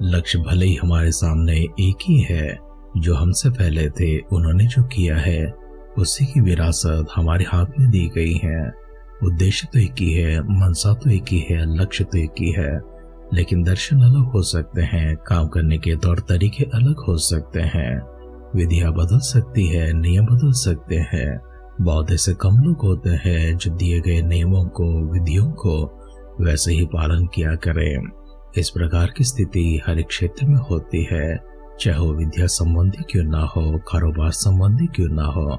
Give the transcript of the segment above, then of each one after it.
लक्ष्य भले ही हमारे सामने एक ही है, जो हमसे पहले थे उन्होंने जो किया है उसी की विरासत हमारे हाथ में दी गई है। उद्देश्य तो एक ही है, मनसा तो एक ही है, लक्ष्य तो एक ही है, लेकिन दर्शन अलग हो सकते हैं, काम करने के तौर तरीके अलग हो सकते हैं, विधियां बदल सकती है, नियम बदल सकते हैं। बहुत ऐसे कम लोग होते हैं जो दिए गए नियमों को, विधियों को वैसे ही पालन किया करें। इस प्रकार की स्थिति हर एक क्षेत्र में होती है, चाहे वो विद्या संबंधी क्यों ना हो, कारोबार संबंधी क्यों ना हो,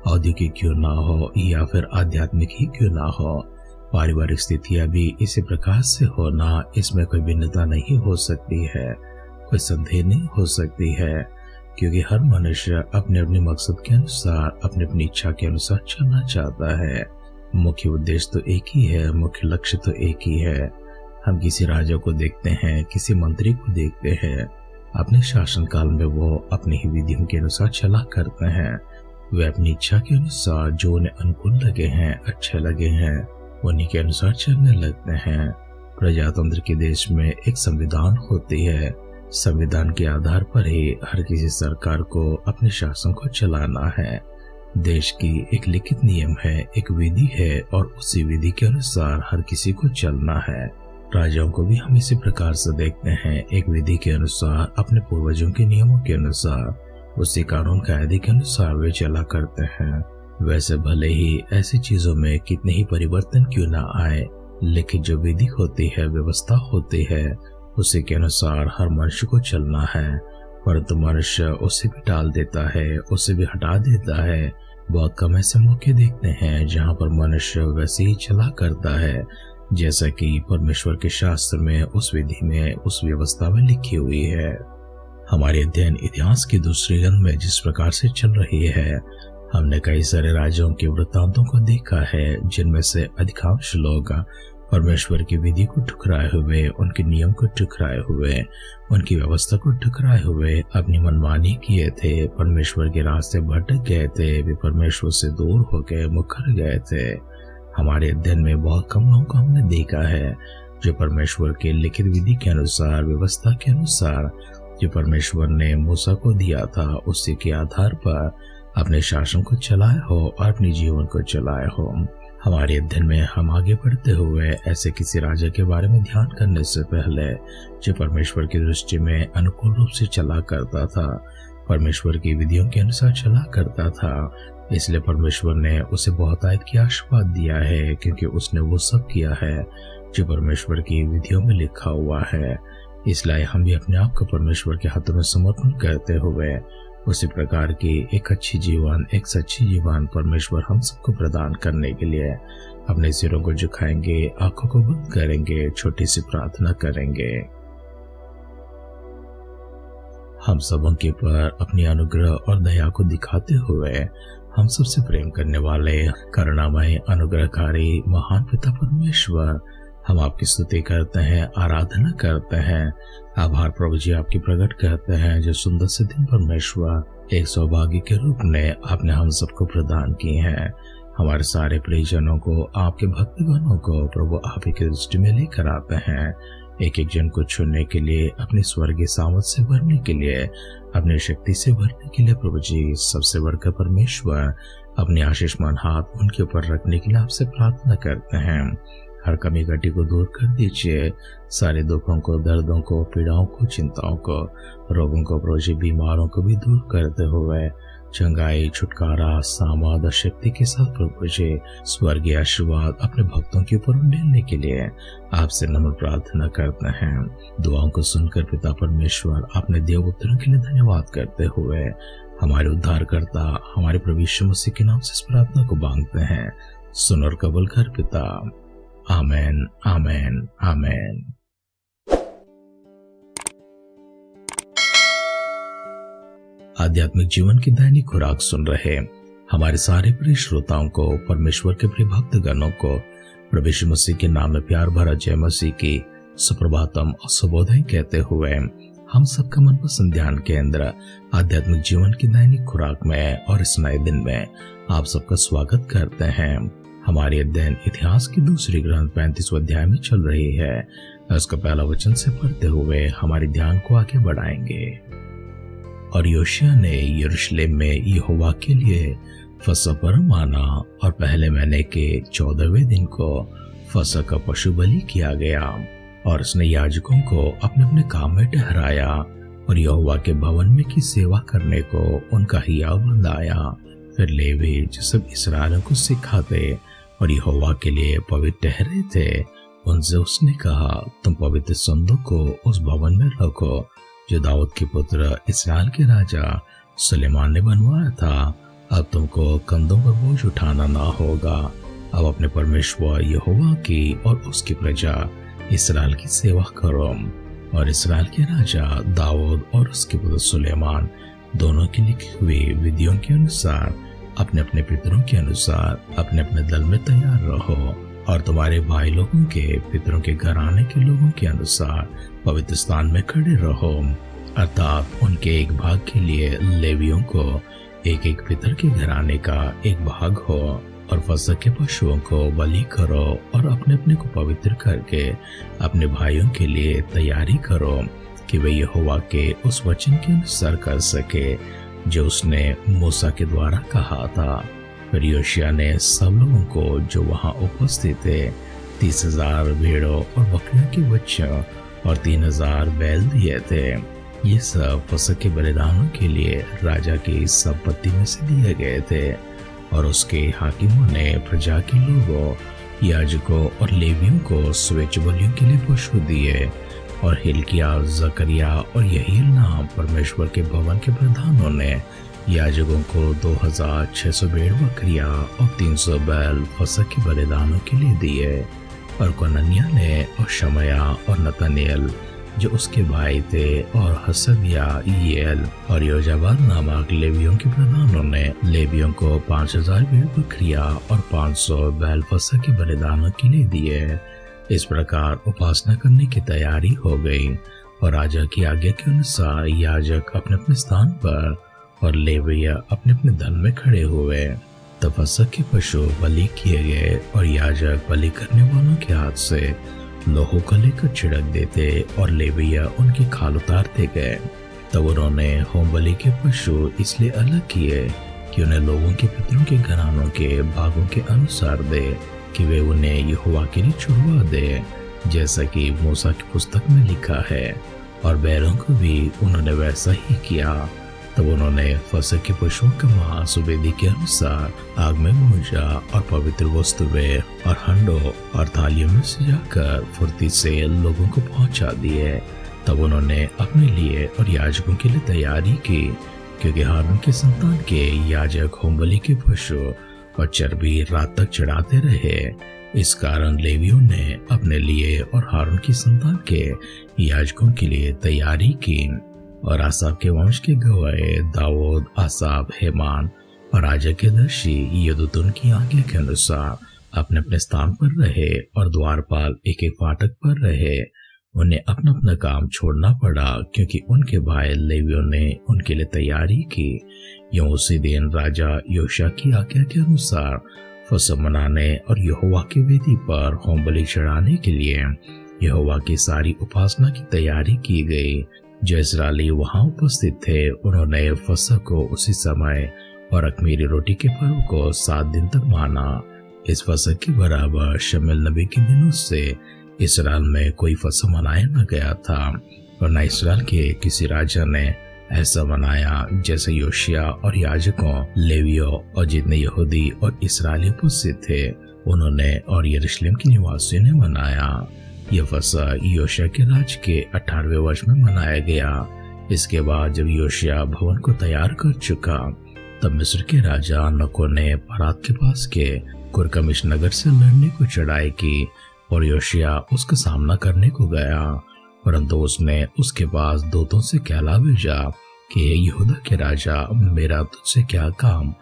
औद्योगिक क्यों ना हो, या फिर आध्यात्मिक ही क्यों ना हो। पारिवारिक स्थितियां भी इसी प्रकार से होना, इसमें कोई भिन्नता नहीं हो सकती है, कोई संदेह नहीं हो सकती है, क्योंकि हर मनुष्य अपने अपने मकसद के अनुसार, अपनी अपनी इच्छा के अनुसार चलना चाहता है। मुख्य उद्देश्य तो एक ही है, मुख्य लक्ष्य तो एक ही है। हम किसी राजा को देखते हैं, किसी मंत्री को देखते हैं, अपने शासनकाल में वो अपनी ही विधियों के अनुसार चला करते हैं। वे अपनी इच्छा के अनुसार जो उन्हें अनुकूल लगे हैं, अच्छे लगे हैं, उन्हीं के अनुसार चलने लगते हैं। प्रजातंत्र के देश में एक संविधान होती है, संविधान के आधार पर ही हर किसी सरकार को अपने शासन को चलाना है। देश की एक लिखित नियम है, एक विधि है, और उसी विधि के अनुसार हर किसी को चलना है। राजाओं को भी हम इसी प्रकार से देखते हैं, एक विधि के अनुसार, अपने पूर्वजों के नियमों के अनुसार, उसी कानून कायदे के अनुसार वे चला करते हैं। वैसे भले ही ऐसी चीजों में कितने ही परिवर्तन क्यों ना आए, लेकिन जो विधि होती है, व्यवस्था होती है, उसी के अनुसार हर मनुष्य को चलना है। परंतु मनुष्य उसे भी टाल देता है, उसे भी हटा देता है। बहुत कम ऐसे मौके देखते हैं जहाँ पर मनुष्य वैसे ही चला करता है जैसा कि परमेश्वर के शास्त्र में, उस विधि में, उस व्यवस्था में लिखी हुई है। हमारे अध्ययन इतिहास की दूसरी ग्रंथ में जिस प्रकार से चल रही है, हमने कई सारे राजाओं के वृत्तांतों को देखा है, जिनमें से अधिकांश लोग परमेश्वर की विधि को ठुकराए हुए, उनके नियम को ठुकराए हुए, उनकी व्यवस्था को ठुकराए हुए अपनी मनमानी किए थे, परमेश्वर के रास्ते भटक गए थे, वे परमेश्वर से दूर हो गए, मुकर गए थे। हमारे अध्ययन में बहुत कम लोगों को हमने देखा है जो परमेश्वर के लिखित विधि के अनुसार, व्यवस्था के अनुसार, जो परमेश्वर ने मूसा को दिया था, उसी के आधार पर अपने शासन को चलाए हो और अपने जीवन को चलाए हो। हमारे अध्ययन में हम आगे बढ़ते हुए ऐसे किसी राजा के बारे में ध्यान करने से पहले, जो परमेश्वर की दृष्टि में अनुकूल रूप से चला करता था, परमेश्वर की विधियों के अनुसार चला करता था, इसलिए परमेश्वर ने उसे बहुत आयत की आशीर्वाद दिया है, क्योंकि उसने वो सब किया है जो परमेश्वर की विधियों में लिखा हुआ है। इसलिए हम भी अपने आप को परमेश्वर के हाथों में समर्पण करते हुए उसी प्रकार की एक अच्छी जीवन, एक सच्ची जीवन परमेश्वर हम सबको प्रदान करने के लिए अपने सिरों को झुकाएंगे, आंखों को बंद करेंगे, छोटी सी प्रार्थना करेंगे। हम सबों के पर अपनी अनुग्रह और दया को दिखाते हुए हम सबसे प्रेम करने वाले, करुणामय, अनुग्रहकारी महान पिता परमेश्वर, हम आपकी स्तुति करते हैं, आराधना करते हैं। आभार प्रभु जी आपकी प्रकट करते हैं, जो सुंदर से दिन परमेश्वर एक सौभाग्य के रूप में आपने हम सबको प्रदान किए हैं। हमारे सारे प्रियजनों को, आपके भक्तगणों को प्रभु आप ही की दृष्टि में लेकर आते हैं, एक एक जन को छूने के लिए, अपनी स्वर्गीय सामर्थ से भरने के लिए, अपनी शक्ति से भरने के लिए प्रभु जी सबसे बढ़कर परमेश्वर अपने आशीषमान हाथ उनके ऊपर रखने के लिए आपसे प्रार्थना करते हैं। हर कमी घटी को दूर कर दीजिए, सारे दुखों को, दर्दों को, पीड़ाओं को, चिंताओं को, रोगों को, प्रभु जी बीमारों को भी दूर करते हुए चंगाई, छुटकारा, सामर्थ और शक्ति के साथ प्रभु जी स्वर्गीय आशीर्वाद अपने भक्तों के ऊपर उंडेलने के लिए आपसे नम्र प्रार्थना करते हैं। दुआओं को सुनकर पिता परमेश्वर अपने देव उत्तरों के लिए धन्यवाद करते हुए हमारे उद्धारकर्ता, हमारे प्रभु यीशु मसीह के नाम से इस प्रार्थना को मांगते हैं। सुन और कबूल कर पिता। आमेन, आमेन, आमेन। आध्यात्मिक जीवन की दैनिक खुराक सुन रहे हमारे सारे प्रिय श्रोताओं को, परमेश्वर के प्रिय भक्तगणों को प्रभु यीशु मसीह के नाम में प्यार भरा जय मसीह की सुप्रभातम और शुभोदय कहते हुए हम सबका मनपसंद ध्यान केंद्र आध्यात्मिक जीवन की दैनिक खुराक में और इस नए दिन में आप सबका स्वागत करते हैं। हमारी अध्ययन इतिहास की दूसरी ग्रंथ 35वें अध्याय में चल रही है। उसका पहला वचन से पढ़ते हुए हमारे ध्यान को आगे बढ़ाएंगे। और योशिय्याह ने यरूशलेम में यहोवा के लिए फसह पर्व माना, और पहले महीने के 14वें दिन को फसह का पशु बलि किया गया। और उसने याजकों को अपने अपने काम में ठहराया और यहोवा के भवन में की सेवा करने को उनका हियाव बनाया। फिर लेवी जो सब इस्राएलियों को सिखाते और यहोवा के लिए पवित्र ठहरे थे, उनसे उसने कहा, तुम पवित्र संदूक को उस भवन में रखो जो दाऊद के पुत्र इस्राएल के राजा सुलेमान ने बनवाया था। अब तुमको कंधों पर बोझ उठाना ना होगा। अब अपने परमेश्वर यहोवा की और उसकी प्रजा इस्राएल की सेवा करो। और इस्राएल के राजा दाऊद और उसके पुत्र सुलेमान दोनों की लिखी हुई विधियों के अनुसार अपने अपने पितरों के अनुसार अपने अपने दल में तैयार रहो। और तुम्हारे भाई लोगों के पितरों के घराने के लोगों के अनुसार पवित्र स्थान में खड़े रहो, अर्थात उनके एक भाग के लिए लेवियों को एक एक पितर के घराने का एक भाग हो। और फसह के पशुओं को बलि करो और अपने अपने को पवित्र करके अपने भाइयों के लिए तैयारी करो कि वे यहोवा के उस वचन के अनुसार कर सके जो उसने मूसा के द्वारा कहा था। फिर योशिय्याह ने सब लोगों को जो वहां उपस्थित थे 30,000 भेड़ों और बकरियों के बच्चों और 3,000 बैल दिए थे। ये सब फसह के बलिदानों के लिए राजा की संपत्ति में से दिए गए थे। और उसके हाकिमों ने प्रजा के लोगों, याजकों और लेवियों को स्वेच्छ बलियों के लिए पशु दिए। और हिल्किया, जकरिया और यहील नाम परमेश्वर के भवन के प्रधानों ने याजकों को 2,600 भेड़ बकरियां और 300 बैल फसह के बलिदानों के लिए दिए। और कोनन्याह ने और शमया और नतनेल जो उसके भाई थे और हसबिया, येल और योजाबाद नामक लेवियों के प्रधानों ने लेवियों को 5,000 भेड़ बकरियां और 500 बैल फसह के बलिदानों के लिए दिए। इस प्रकार उपासना करने की तैयारी हो गई और राजा की आज्ञा के अनुसार याजक अपने अपने स्थान पर और लेविया अपने अपने दल में खड़े हुए। तब फसह के पशु बलि किए गए और याजक बलि करने वालों के हाथ से लोहो को लेकर छिड़क देते और लेविया उनकी खाल उतारते गए। तब उन्होंने होम बलि के पशु इसलिए अलग किए कि उन्हें लोगों के पितरों के घरानों के भागों के अनुसार दे कि वे उन्हें यहोवा के लिए छुड़वा दे, जैसा कि मूसा की पुस्तक में लिखा है। और बैलों को भी उन्होंने वैसा ही किया। तब उन्होंने फसह के पशुओं का मांस वेदी के अनुसार आग में भूजा और पवित्र वस्तुएं और हंडों और थालियों में सजाकर फुर्ती से लोगों को पहुंचा दिए। तब उन्होंने अपने लिए और याजकों के लिए तैयारी की, क्योंकि हारून के संतान के याजक होम बलि के पशु और चर्बी रात तक चढ़ाते रहे। इस कारण लेवियों ने अपने लिए और हारून की संतान के याजकों के लिए तैयारी की। और आसाफ के वंश के गवाहे दाऊद, आसाफ, हेमान और राजा के दर्शी यदूतुन की आज्ञा के अनुसार अपने अपने स्थान पर रहे और द्वारपाल एक एक फाटक पर रहे। उन्हें अपना अपना काम छोड़ना पड़ा, क्योंकि उनके भाई लेवियों ने उनके लिए तैयारी की। यूं उसी दिन राजा योशिय्याह की आज्ञा के अनुसार फसह मनाने और यहोवा की वेदी पर होम बलि चढ़ाने के लिए यहोवा की सारी उपासना की तैयारी की गई। जो इस्राएली वहां उपस्थित थे उन्होंने फसह को उसी समय और अख़मीरी रोटी के पर्व को 7 दिन तक माना। इस फसह के बराबर शमूएल नबी के दिनों से इस्राएल में कोई फसह मनाया न गया था, और न इस्राएल के किसी राजा ने ऐसा मनाया जैसे योशिय्याह और याजकों, लेवियों और जितने यहूदी और इस्राएली उपस्थित थे उन्होंने और यरूशलेम के निवासियों ने मनाया। यह फसह योशिय्याह के राज के 18वें वर्ष में मनाया गया। इसके बाद जब योशिय्याह भवन को तैयार कर चुका, तब मिस्र के राजा नको ने परात के पास के कुरकमिश नगर से लड़ने को चढ़ाई की और योशिय्याह उसका सामना करने को गया। परंतु उसने उसके पास दूतों से कहला भेजा कि यहूदा के राजा, मेरा तुझसे क्या काम?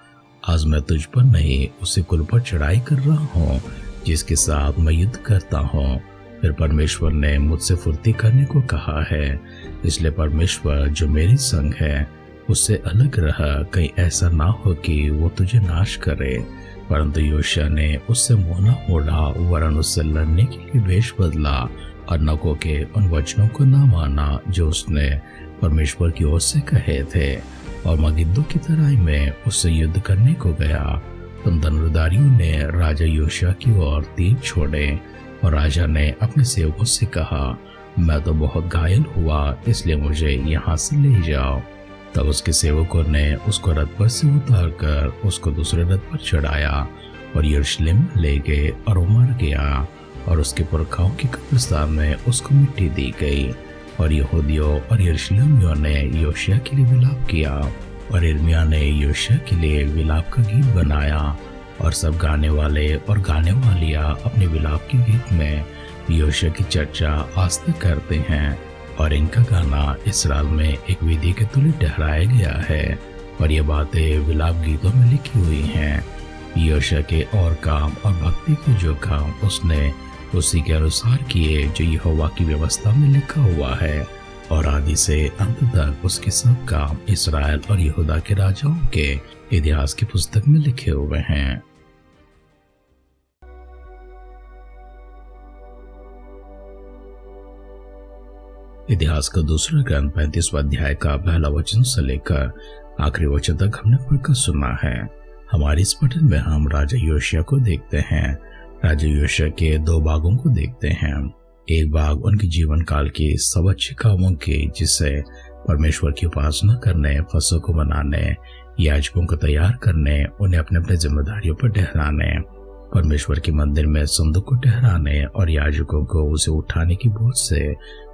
आज मैं तुझ पर नहीं उसी कुल पर चढ़ाई कर रहा हूँ जिसके साथ मैं युद्ध करता हूँ। फिर परमेश्वर ने मुझसे फुर्ती करने को कहा है, इसलिए परमेश्वर जो मेरी संग है उससे अलग रहा, कहीं ऐसा ना हो कि वो तुझे नाश करे। परंतु योशिय्याह ने उससे मुंह न मोड़ा, वरन उससे लड़ने के लिए वेश बदला और नको के उन वचनों को न माना जो उसने परमेश्वर की ओर से कहे थे, और मगिद्दो की तराई में उससे युद्ध करने को गया। तब धनुर्धारियों ने राजा योशिय्याह की ओर तीर छोड़े, और राजा ने अपने सेवकों से कहा, मैं तो बहुत घायल हुआ, इसलिए मुझे यहाँ से ले जाओ। तब उसके सेवकों ने उसको रथ पर से उतारकर उसको दूसरे रथ पर चढ़ाया और यरूशलेम में ले गए, और वो मर गया, और उसके पुरखाओं के कब्रिस्तान में उसको मिट्टी दी गई। और यहूदियों और यरूशलेमियों ने योशिय्याह के लिए विलाप किया, और यिर्मयाह ने योशिय्याह के लिए विलाप का गीत बनाया। और सब गाने वाले और गाने वालियाँ अपने विलाप के गीत में योशिय्याह की चर्चा आज तक करते हैं, और इनका गाना इस्राएल में एक विधि के तुल्य ठहराया गया है। और ये बातें विलाप गीतों में लिखी हुई हैं। योशिय्याह के और काम और भक्ति के जो काम उसने उसी के अनुसार किए जो यहोवा की व्यवस्था में लिखा हुआ है, और आदि से अंत तक उसके सब काम इस्राएल और यहूदा के राजाओं के इतिहास की पुस्तक में लिखे हुए हैं। इतिहास का दूसरा ग्रंथ 35वां अध्याय का पहला वचन से लेकर आखिरी वचन तक हमने पढ़कर सुना है। हमारे इस पठन में हम राजा योशिय्याह को देखते हैं। राजा योशिय्याह के दो भागों को देखते हैं। एक भाग उनके जीवन काल के सब अच्छे कामों के, जिससे परमेश्वर की उपासना करने, फसह को मनाने, याजकों को तैयार करने, उन्हें अपने अपने जिम्मेदारियों पर ठहराने, परमेश्वर के मंदिर में संदूक को ठहराने और याजकों को उसे उठाने की बोझ से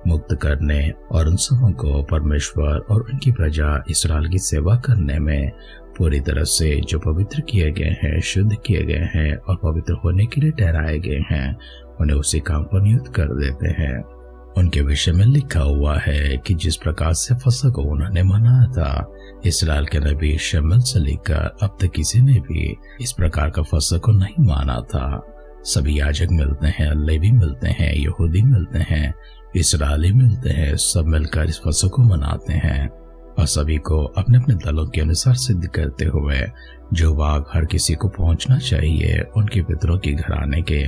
मुक्त करने, और उन सबों को परमेश्वर और उनकी प्रजा इस्राएल की सेवा करने में पूरी तरह से जो पवित्र किए गए हैं, शुद्ध किए गए हैं और पवित्र होने के लिए ठहराए गए हैं, उन्हें उसी काम पर नियुक्त कर देते हैं। उनके विषय में लिखा हुआ है कि जिस प्रकार से फसह को उन्होंने मनाया था, इस्राएल के नबी शमूएल से लेकर अब तक किसी ने भी इस प्रकार का फसह को नहीं माना था। सभी याजक मिलते हैं, लेवी मिलते हैं, यहूदी मिलते हैं, इस्राएली मिलते हैं, सब मिलकर इस फसह को मनाते हैं, और सभी को अपने अपने दलों के अनुसार सिद्ध करते हुए जो भाग हर किसी को पहुंचना चाहिए, उनके पितरों के घराने के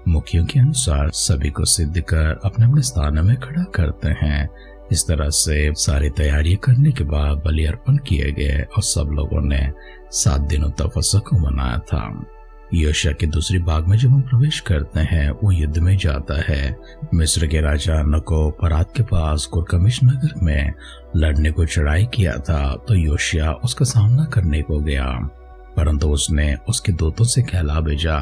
मुखियों के अनुसार सभी को सिद्ध कर अपने अपने स्थान में खड़ा करते हैं। इस तरह से सारी तैयारियां करने के बाद बलि अर्पण किए गए, और सब लोगों ने 7 दिनों तक फसह को मनाया था। योशिय्याह के दूसरी भाग में जब हम प्रवेश करते हैं, वो युद्ध में जाता है। मिस्र के राजा नको फरात के पास कुरकमिश नगर में लड़ने को चढ़ाई किया था, तो योशिय्याह उसका सामना करने को गया, परंतु उसने उसके दूतों से कहला भेजा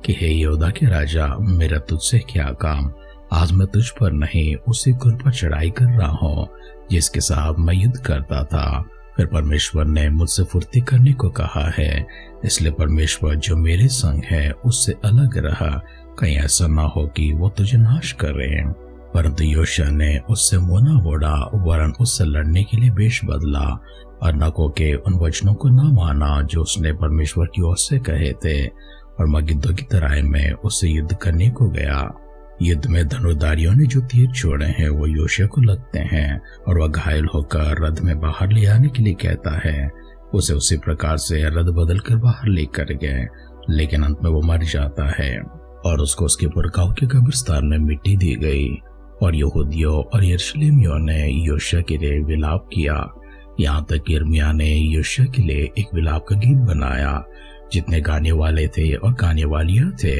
कि हे यहूदा के राजा, मेरा तुझसे क्या काम? आज मैं तुझ पर नहीं, उसी कुल पर चढ़ाई कर रहा हूँ जिसके साथ मैं युद्ध करता था। फिर परमेश्वर ने मुझसे फुर्ती करने को कहा है, इसलिए परमेश्वर जो मेरे संग है उससे अलग रहा, कहीं ऐसा ना हो कि वो तुझे नाश करे। परंतु योशिय्याह ने उससे मुंह न मोड़ा, वरन उससे लड़ने के लिए वेश बदला, और नको के उन वचनों को न माना जो उसने परमेश्वर की ओर से कहे थे, और मगिद्दो की तराई में उससे युद्ध करने को गया। युद्ध में धनुर्धारियों ने जो तीर छोड़े हैं वो योशिय्याह को लगते हैं, और वह घायल होकर रथ में बाहर ले आने के लिए कहता है। उसे उसी प्रकार से रथ बदल कर बाहर लेकर गए, लेकिन अंत में वो मर जाता है, और उसको उसके पुरखाओं के कब्रिस्तान में मिट्टी दी गई। और यहूदियों और यरूशलेमियों ने योशिय्याह के लिए विलाप किया। यहाँ तक यिर्मयाह ने योशिय्याह के लिए एक विलाप का गीत बनाया। जितने गाने वाले थे और गाने वालियाँ थे,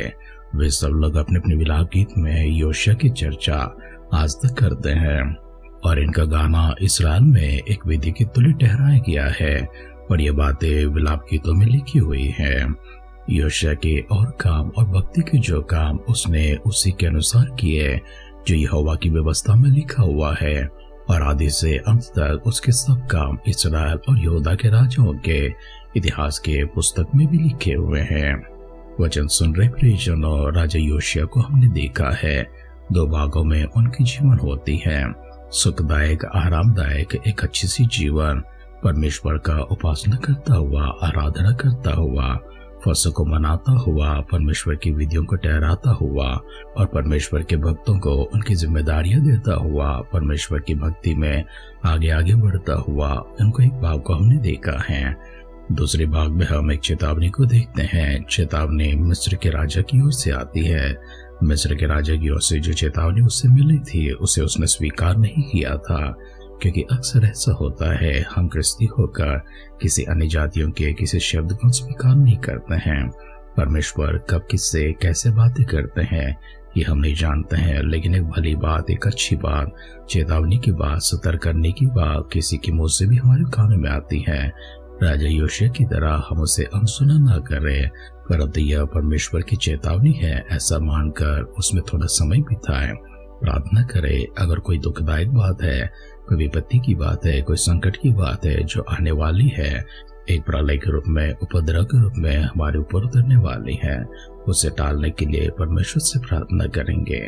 वे सब लोग अपने अपने विलाप गीत में योशिय्याह की चर्चा आज तक करते हैं, और इनका गाना इस्राएल में एक विधि के तुल्य ठहराया गया है, और ये बातें विलाप गीतों में लिखी हुई हैं। योशिय्याह के और काम और भक्ति के जो काम उसने उसी के अनुसार किए जो यहोवा की व्यवस्था में लिखा हुआ है, और आदि से अंत तक उसके सब काम इस्राएल और यहूदा के राजाओं के इतिहास के पुस्तक में भी लिखे हुए हैं। वचन सुन रहे प्रियजनों, राजा योशिय्याह को हमने देखा है। 2 भागों में उनकी जीवन होती है, सुखदायक, आरामदायक, एक अच्छी सी जीवन, परमेश्वर का उपासना करता हुआ, आराधना करता हुआ, फसह को मनाता हुआ, परमेश्वर की विधियों को ठहराता हुआ, और परमेश्वर के भक्तों को उनकी जिम्मेदारियां देता हुआ, परमेश्वर की भक्ति में आगे आगे बढ़ता हुआ। उनको एक भाग को हमने देखा है। दूसरे भाग में हम एक चेतावनी को देखते हैं। चेतावनी मिस्र के राजा की ओर से आती है। मिस्र के राजा की ओर से जो चेतावनी उससे मिली थी उसे उसने स्वीकार नहीं किया था, क्योंकि अक्सर ऐसा होता है, हम क्रिस्ती होकर किसी अन्य जातियों के किसी शब्द को स्वीकार नहीं करते हैं। परमेश्वर कब किससे कैसे बातें करते हैं ये हम नहीं जानते हैं, लेकिन एक भली बात, एक अच्छी बात, चेतावनी की बात, सतर्क करने की बात किसी के मुंह से भी हमारे कानों में आती है। राजा योशिया की तरह हम उसे अनसुना ना करें, परंतु यह परमेश्वर की चेतावनी है ऐसा मानकर उसमें थोड़ा समय बिताएं, प्रार्थना करें। अगर कोई दुखदायक बात है, कोई विपत्ति की बात है, कोई संकट की बात है जो आने वाली है, एक प्रलय के रूप में, उपद्रव के रूप में हमारे ऊपर उतरने वाली है, उसे टालने के लिए परमेश्वर से प्रार्थना करेंगे।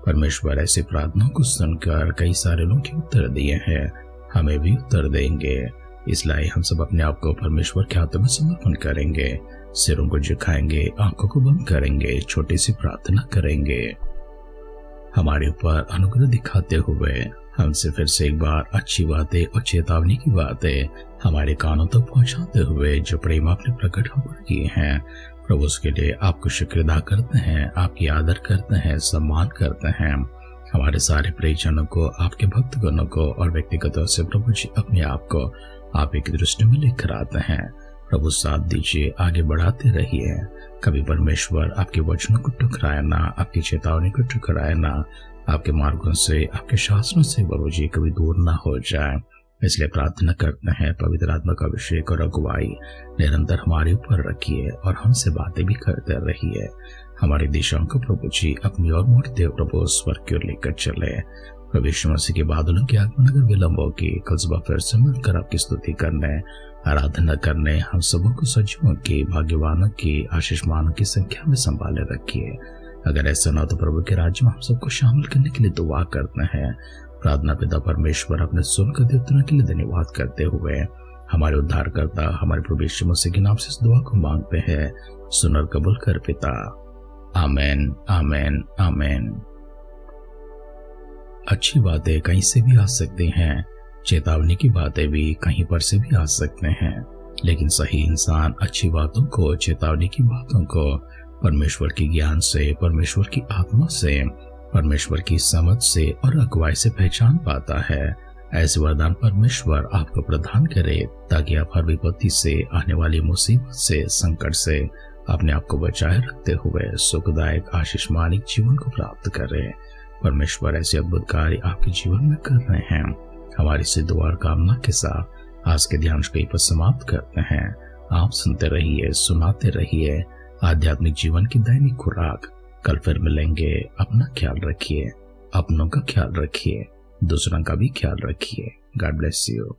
परमेश्वर ऐसी प्रार्थनाओं को सुनकर कई सारे लोगों के उत्तर दिए हैं, हमें भी उत्तर देंगे। इसलिए हम सब अपने आप को परमेश्वर के हाथों में समर्पण करेंगे, सिरों को झुकाएंगे, आंखों को बंद करेंगे, छोटी सी प्रार्थना करेंगे। हमारे ऊपर अनुग्रह दिखाते हुए हमसे फिर से एक बार अच्छी बातें और चेतावनी की बातें हमारे कानों तक पहुंचाते हुए जो प्रेम आपने प्रकट हम पर किए हैं, प्रभु उसके लिए आपको शुक्र अदा करते हैं, आपकी आदर करते हैं, सम्मान करते हैं। हमारे सारे प्रियजनों को, आपके भक्तगणों को और व्यक्तिगत तौर से प्रभु जी अपने आप को आप एक दृष्टि में लेकर आते हैं। प्रभु साथ दीजिए, आगे बढ़ाते रहिए। कभी परमेश्वर आपके वचनों को टुकराए ना, आपकी चेतावनी को टुकराए ना, आपके मार्गों से, आपके शासनों से प्रभु जी कभी दूर ना हो जाए। इसलिए प्रार्थना करते हैं, पवित्र आत्मा का अभिषेक और अगुवाई निरंतर हमारे ऊपर रखिए और हमसे बातें भी करते रहिए। हमारी दिशाओं को प्रभु जी अपनी ओर मोड़ते प्रभु स्वर्ग की ओर लेकर चले। प्रभु यीशु मसीह के बादलों के आगमन अगर विलंब होगी, कल सुबह फिर से मिलकर आपकी स्तुति करने, आराधना करने हम सबों को सजीवों की, भाग्यवानों की, आशीषमानों की संख्या में संभाले रखिए। अगर ऐसा ना तो प्रभु के राज्य में हम सबको शामिल करने के लिए दुआ करते हैं। प्रार्थना पिता परमेश्वर अपने सुनकर उत्तरों के लिए धन्यवाद करते हुए हमारे उद्धारकर्ता हमारे प्रभु यीशु मसीह के नाम से इस दुआ को मांगते हैं, सुन और कबूल कर पिता। आमेन, आमेन, आमेन। अच्छी बातें कहीं से भी आ सकती हैं, चेतावनी की बातें भी कहीं पर से भी आ सकते हैं, लेकिन सही इंसान अच्छी बातों को, चेतावनी की बातों को परमेश्वर के ज्ञान से, परमेश्वर की आत्मा से, परमेश्वर की समझ से और अगुवाई से पहचान पाता है। ऐसे वरदान परमेश्वर आपको प्रदान करे ताकि आप हर विपत्ति से, आने वाली मुसीबत से, संकट से अपने आप को बचाए रखते हुए सुखदायक आशीषमानिक जीवन को प्राप्त करें। परमेश्वर ऐसे अद्भुत कार्य आपके जीवन में कर रहे हैं। हमारी से दुआ और कामना के साथ आज के ध्यान को यहीं पर समाप्त करते हैं। आप सुनते रहिए, सुनाते रहिए आध्यात्मिक जीवन की दैनिक खुराक। कल फिर मिलेंगे। अपना ख्याल रखिए, अपनों का ख्याल रखिए, दूसरों का भी ख्याल रखिए। God bless you.